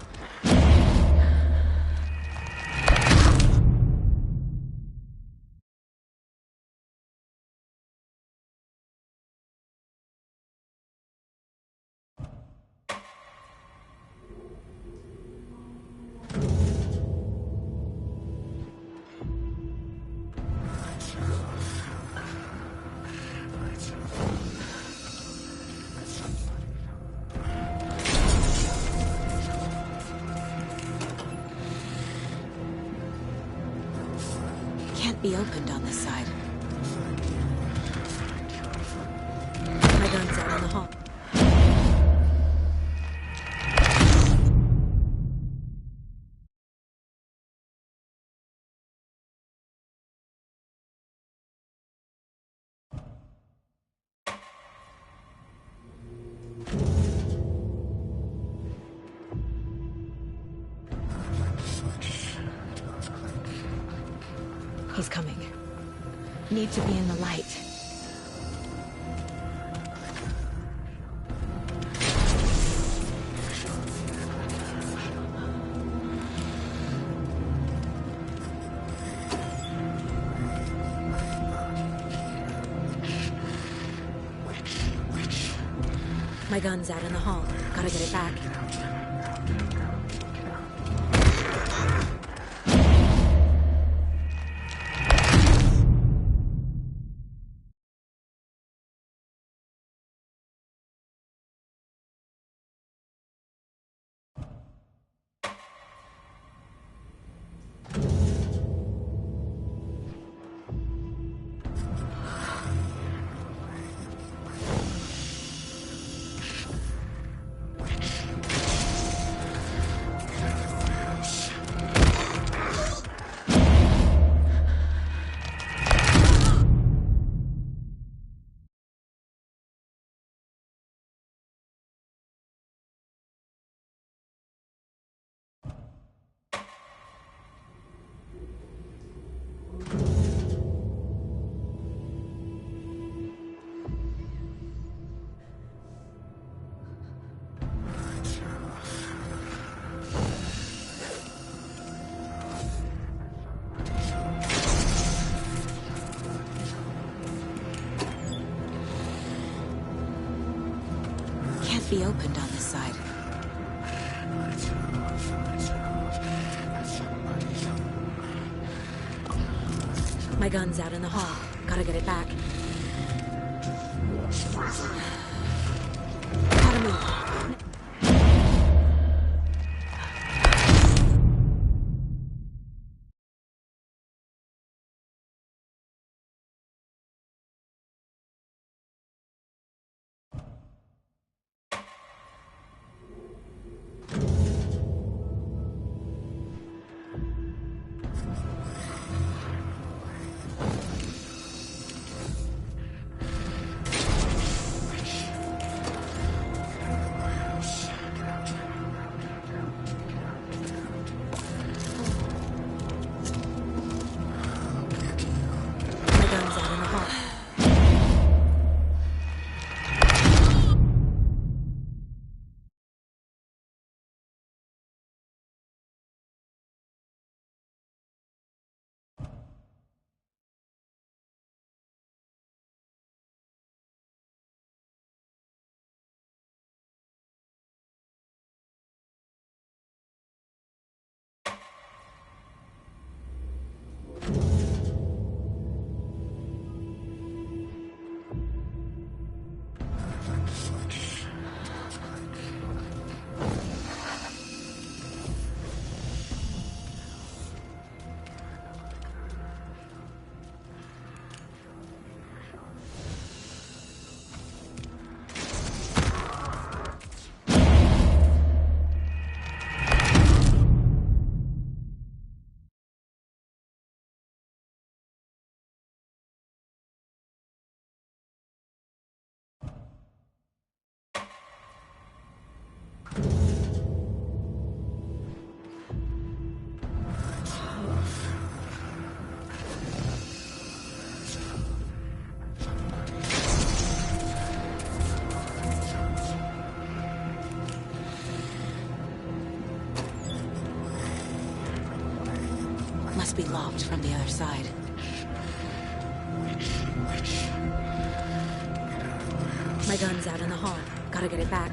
Can't be opened on this side. My gun's out in the hall. He's coming. Need to be in the light. My gun's out in the hall. Gotta get it back. Can't be opened on this side. My gun's out in the hall. Gotta get it back. Gotta move. Must be locked from the other side. My gun's out in the hall. Gotta get it back.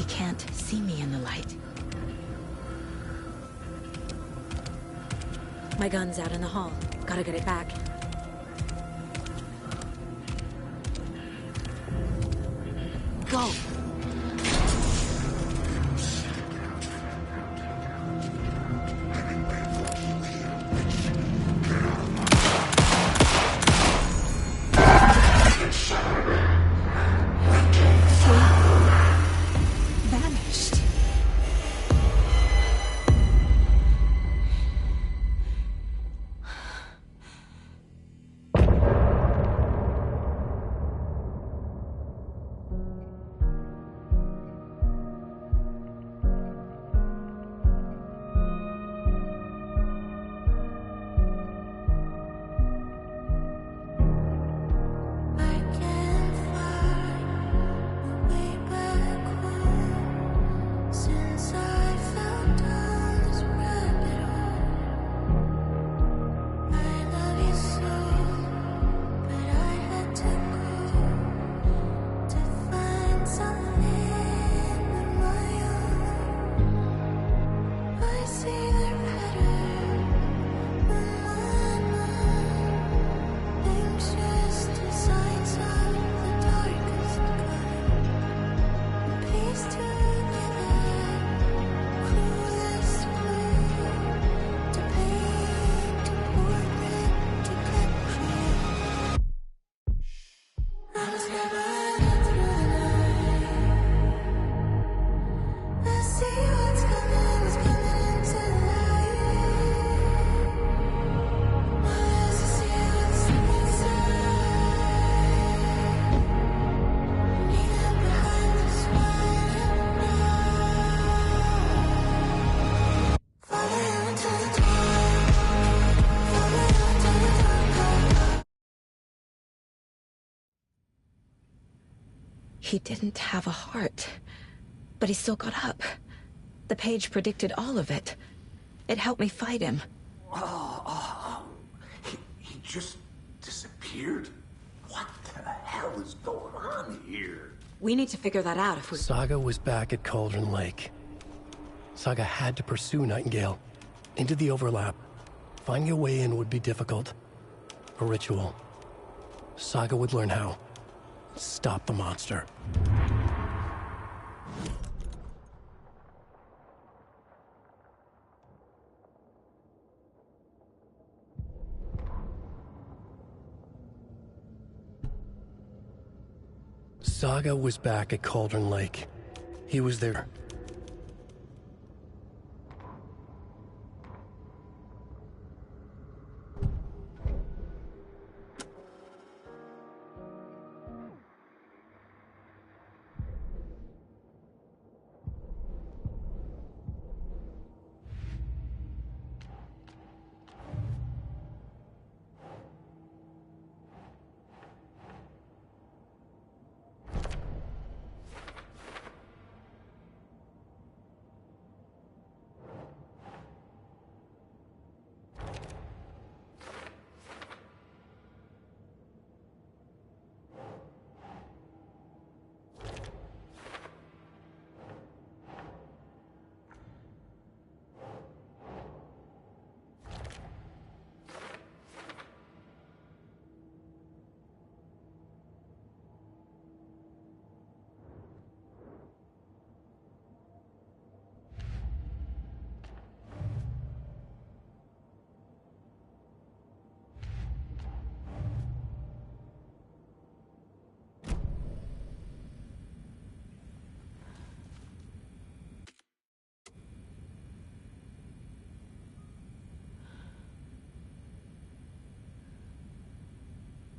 Can't see me in the the light. My gun's out in the hall. Gotta get it back. Go! Vanished. He didn't have a heart, but he still got up. The page predicted all of it. It helped me fight him. He just disappeared? What the hell is going on here? We need to figure that out if we... Saga was back at Cauldron Lake. Saga had to pursue Nightingale. Into the overlap. Finding a way in would be difficult. A ritual. Saga would learn how. Stop the monster. Saga was back at Cauldron Lake. He was there,